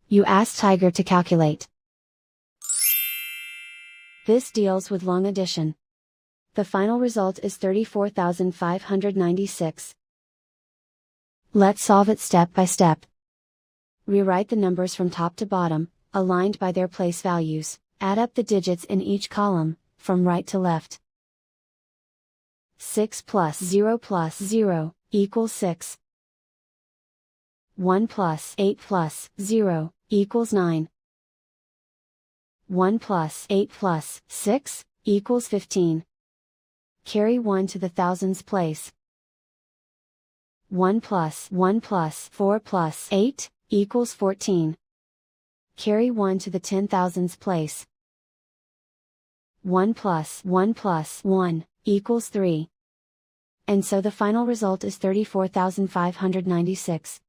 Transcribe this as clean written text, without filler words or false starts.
You ask Tiger to calculate. This deals with long addition. The final result is 34,596. Let's solve it step by step. Rewrite the numbers from top to bottom, aligned by their place values. Add up the digits in each column, from right to left. 6 plus 0 equals 6. 1 plus 8 plus 0 equals 9. 1 plus 8 plus 6 equals 15. Carry 1 to the thousands place. 1 plus 4 plus 8 equals 14. Carry 1 to the 10,000s place. 1 plus 1 equals 3. And so the final result is 34,596.